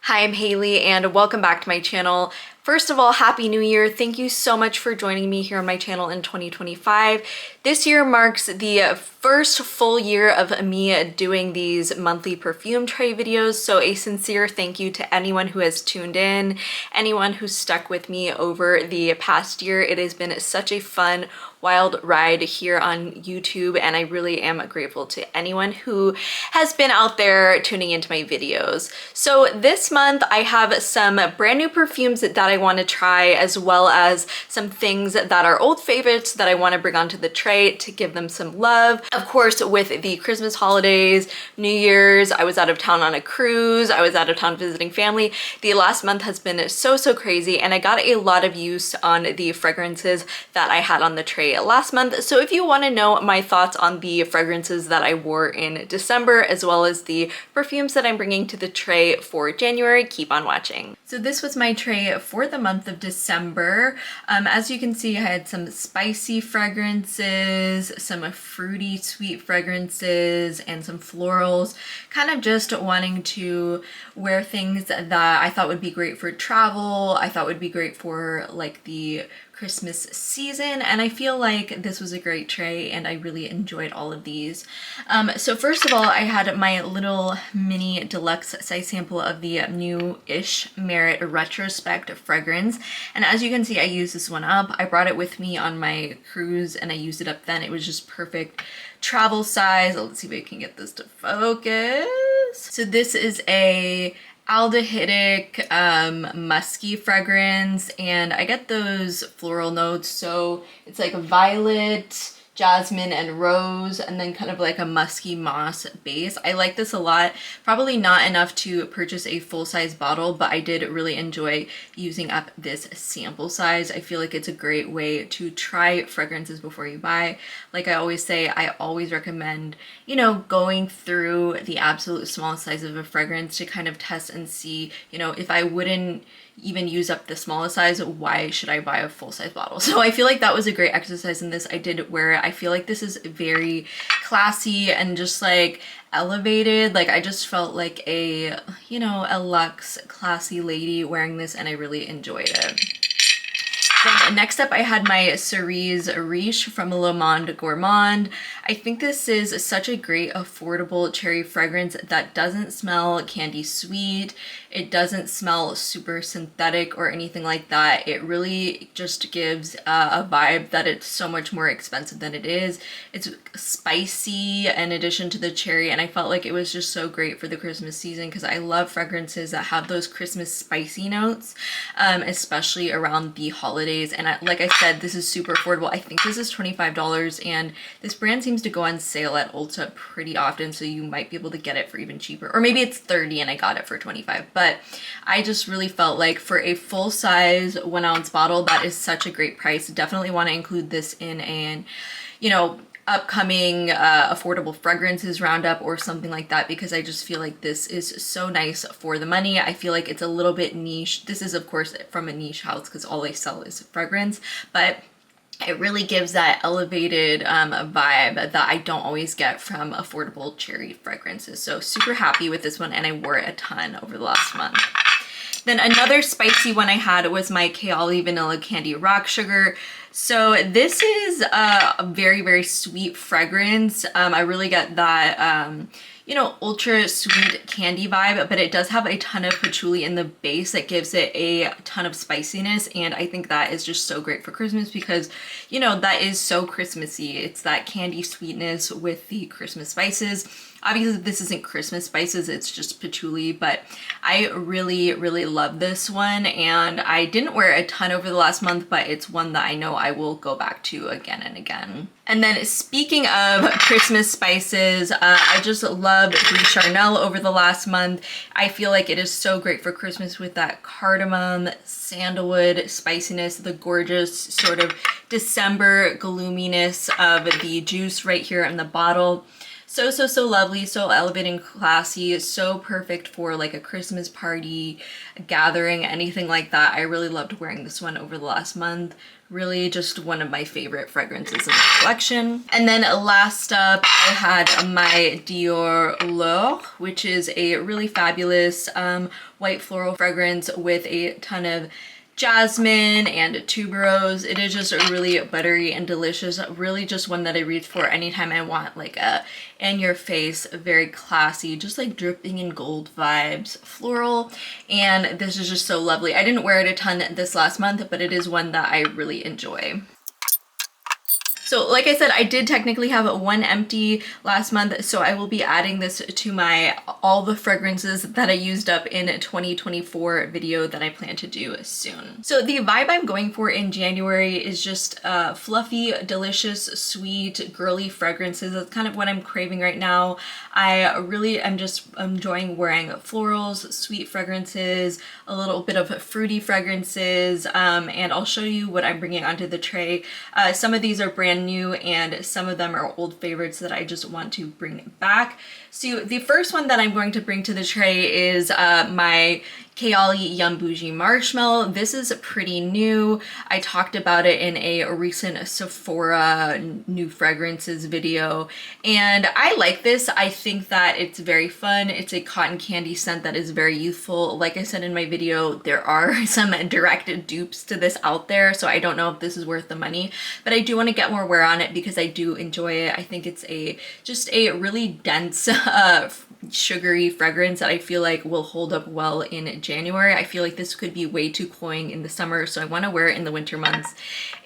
Hi, I'm Haley and welcome back to my channel. First of all, Happy New Year. Thank you so much for joining me here on my channel in 2025. This year marks the first full year of me doing these monthly perfume tray videos, so a sincere thank you to anyone who has tuned in, anyone who's stuck with me over the past year. It has been such a fun, wild ride here on YouTube, and I really am grateful to anyone who has been out there tuning into my videos. So this month I have some brand new perfumes that I want to try, as well as some things that are old favorites that I want to bring onto the tray to give them some love. Of course, with the Christmas holidays, New Year's, I was out of town on a cruise, I was out of town visiting family. The last month has been so crazy, and I got a lot of use on the fragrances that I had on the tray last month. So if you want to know my thoughts on the fragrances that I wore in December, as well as the perfumes that I'm bringing to the tray for January, keep on watching. So this was my tray for the month of December. As you can see, I had some spicy fragrances, some fruity sweet fragrances, and some florals, kind of just wanting to wear things that I thought would be great for travel, I thought would be great for like the Christmas season, and I feel like this was a great tray and I really enjoyed all of these. So first of all, I had my little mini deluxe size sample of the new-ish Merit Retrospect fragrance, and as you can see, I used this one up. I brought it with me on my cruise and I used it up then. It was just perfect travel size. Let's see if I can get this to focus. So this is a aldehydic musky fragrance, and I get those floral notes, so it's like a violet, jasmine, and rose, and then kind of like a musky moss base. I like this a lot. Probably not enough to purchase a full-size bottle, but I did really enjoy using up this sample size. I feel like it's a great way to try fragrances before you buy. Like I always say, I always recommend, you know, going through the absolute smallest size of a fragrance to kind of test and see, you know, if I wouldn't even use up the smallest size, why should I buy a full-size bottle? So I feel like that was a great exercise in this. I did wear it. I feel like this is very classy and just like elevated. Like I just felt like a, you know, a luxe classy lady wearing this, and I really enjoyed it. Then next up, I had my Cerise Riche from Monde, Gourmand. I think this is such a great affordable cherry fragrance that doesn't smell candy sweet. It doesn't smell super synthetic or anything like that. It really just gives a vibe that it's so much more expensive than it is. It's spicy in addition to the cherry, and I felt like it was just so great for the Christmas season because I love fragrances that have those Christmas spicy notes, especially around the holidays. And like I said, this is super affordable. I think this is $25, and this brand seems to go on sale at Ulta pretty often, so you might be able to get it for even cheaper. Or maybe it's $30 and I got it for $25. But I just really felt like for a full-size 1-ounce bottle, that is such a great price. Definitely want to include this in an, you know, upcoming affordable fragrances roundup or something like that, because I just feel like this is so nice for the money. I feel like it's a little bit niche. This is of course from a niche house because all they sell is fragrance, but it really gives that elevated vibe that I don't always get from affordable cherry fragrances. So super happy with this one, and I wore it a ton over the last month. Then another spicy one I had was my Kayali Vanilla Candy Rock Sugar. So this is a very sweet fragrance. I really get that, you know, ultra sweet candy vibe, but it does have a ton of patchouli in the base that gives it a ton of spiciness, and I think that is just so great for Christmas because, you know, that is so Christmassy. It's that candy sweetness with the Christmas spices. Obviously this isn't Christmas spices, it's just patchouli, but I really love this one, and I didn't wear a ton over the last month, but it's one that I know I will go back to again and again. And then speaking of Christmas spices, I just love Gris Charnel over the last month. I feel like it is so great for Christmas with that cardamom, sandalwood spiciness, the gorgeous sort of December gloominess of the juice right here in the bottle. So lovely, so elevating, classy, so perfect for like a Christmas party, a gathering, anything like that. I really loved wearing this one over the last month. Really just one of my favorite fragrances in the collection. And then last up, I had my Dior L'Or, which is a really fabulous white floral fragrance with a ton of jasmine and tuberose. It is just really buttery and delicious. Really just one that I reach for anytime I want like a in your face, very classy, just like dripping in gold vibes, floral. And this is just so lovely. I didn't wear it a ton this last month, but it is one that I really enjoy. So like I said, I did technically have one empty last month, so I will be adding this to my all the fragrances that I used up in 2024 video that I plan to do soon. So the vibe I'm going for in January is just fluffy, delicious, sweet, girly fragrances. That's kind of what I'm craving right now. I really am just enjoying wearing florals, sweet fragrances, a little bit of fruity fragrances, and I'll show you what I'm bringing onto the tray. Some of these are brand new and some of them are old favorites that I just want to bring back. So the first one that I'm going to bring to the tray is my Kayali Yum Boujee Marshmallow. This is pretty new. I talked about it in a recent Sephora new fragrances video, and I like this. I think that it's very fun. It's a cotton candy scent that is very youthful. Like I said in my video, there are some direct dupes to this out there, so I don't know if this is worth the money, but I do want to get more wear on it because I do enjoy it. I think it's just a really dense sugary fragrance that I feel like will hold up well in January. I feel like this could be way too cloying in the summer, so I want to wear it in the winter months.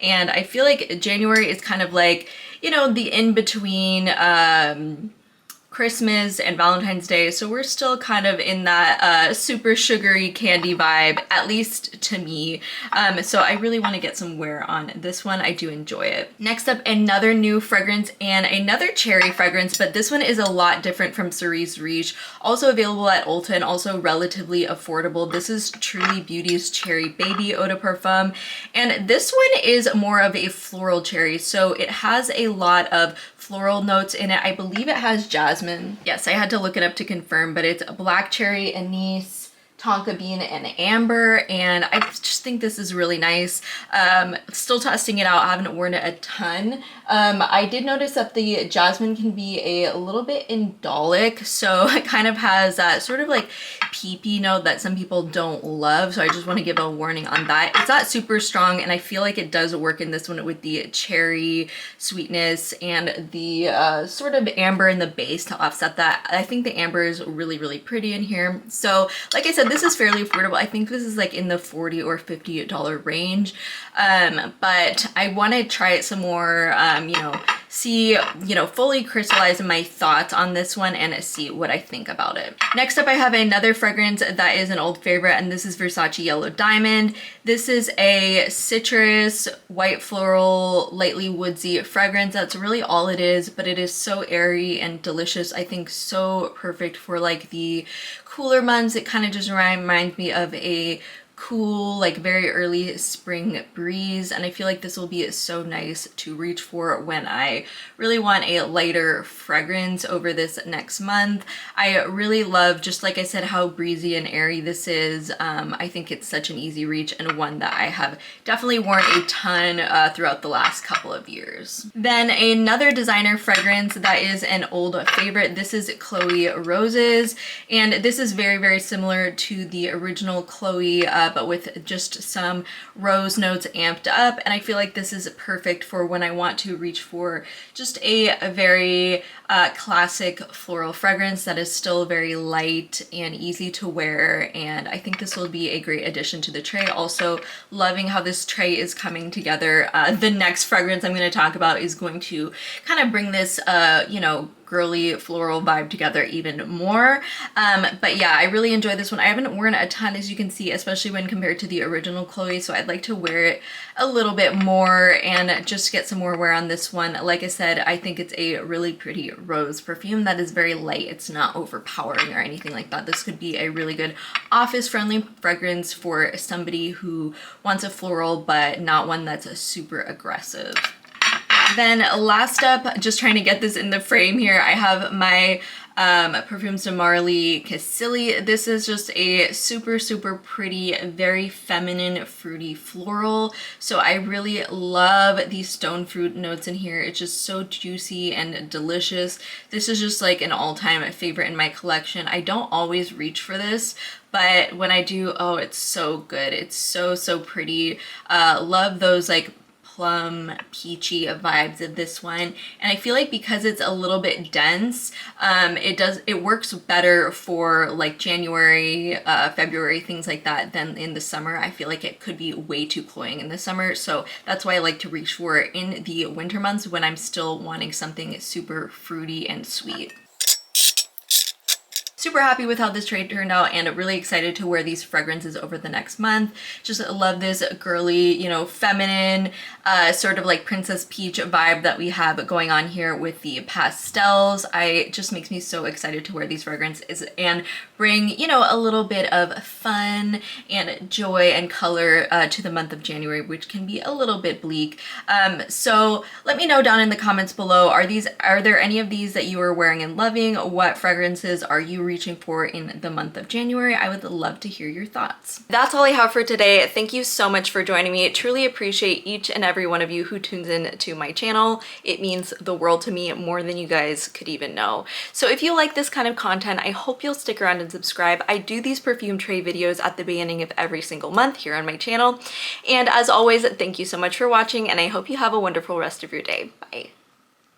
And I feel like January is kind of like, you know, the in-between Christmas and Valentine's Day, so we're still kind of in that super sugary candy vibe, at least to me. So I really want to get some wear on this one. I do enjoy it. Next up, another new fragrance and another cherry fragrance, but this one is a lot different from Cerise Riche. Also available at Ulta and also relatively affordable. This is Truly Beauty's Cherry Baby Eau de Parfum, and this one is more of a floral cherry, so it has a lot of floral notes in it. I believe it has jasmine. Yes, I had to look it up to confirm, but it's black cherry, anise, tonka bean, and amber, and I just think this is really nice. Still testing it out. I haven't worn it a ton. I did notice that the jasmine can be a little bit indolic, so it kind of has that sort of like peepy note that some people don't love, so I just want to give a warning on that. It's not super strong, and I feel like it does work in this one with the cherry sweetness and the sort of amber in the base to offset that. I think the amber is really pretty in here. So like I said, this is fairly affordable. I think this is like in the $40 or $50 range, but I want to try it some more, you know, see, you know, fully crystallize my thoughts on this one and see what I think about it. Next up, I have another fragrance that is an old favorite, and this is Versace Yellow Diamond. This is a citrus, white floral, lightly woodsy fragrance. That's really all it is, but it is so airy and delicious. I think so perfect for like the cooler months. It kind of just reminds me of a cool, like very early spring breeze, and I feel like this will be so nice to reach for when I really want a lighter fragrance over this next month. I really love, just like I said, how breezy and airy this is. I think it's such an easy reach and one that I have definitely worn a ton throughout the last couple of years. Then another designer fragrance that is an old favorite. This is Chloe Roses, and this is very similar to the original Chloe, but with just some rose notes amped up, and I feel like this is perfect for when I want to reach for just a very classic floral fragrance that is still very light and easy to wear, and I think this will be a great addition to the tray. Also loving how this tray is coming together. The next fragrance I'm going to talk about is going to kind of bring this you know, girly floral vibe together even more. But yeah, I really enjoy this one. I haven't worn a ton, as you can see, especially when compared to the original Chloe, so I'd like to wear it a little bit more and just get some more wear on this one. Like I said, I think it's a really pretty rose perfume that is very light. It's not overpowering or anything like that. This could be a really good office-friendly fragrance for somebody who wants a floral but not one that's super aggressive. Then last up, just trying to get this in the frame here, I have my Perfumes de Marly Cassili. This is just a super, super pretty, very feminine, fruity floral. So I really love these stone fruit notes in here. It's just so juicy and delicious. This is just like an all-time favorite in my collection. I don't always reach for this, but when I do, oh, it's so good. It's so, so pretty. Love those like plum peachy vibes of this one, and I feel like because it's a little bit dense, it works better for like January, February, things like that than in the summer. I feel like it could be way too cloying in the summer, so that's why I like to reach for it in the winter months when I'm still wanting something super fruity and sweet. Super happy with how this trade turned out and really excited to wear these fragrances over the next month. Just love this girly, you know, feminine, sort of like Princess Peach vibe that we have going on here with the pastels. It just makes me so excited to wear these fragrances and bring, you know, a little bit of fun and joy and color to the month of January, which can be a little bit bleak. So let me know down in the comments below, are there any of these that you are wearing and loving? What fragrances are you reaching for in the month of January? I would love to hear your thoughts. That's all I have for today. Thank you so much for joining me. I truly appreciate each and every one of you who tunes in to my channel. It means the world to me, more than you guys could even know. So if you like this kind of content, I hope you'll stick around and subscribe. I do these perfume tray videos at the beginning of every single month here on my channel. And as always, thank you so much for watching, and I hope you have a wonderful rest of your day. Bye.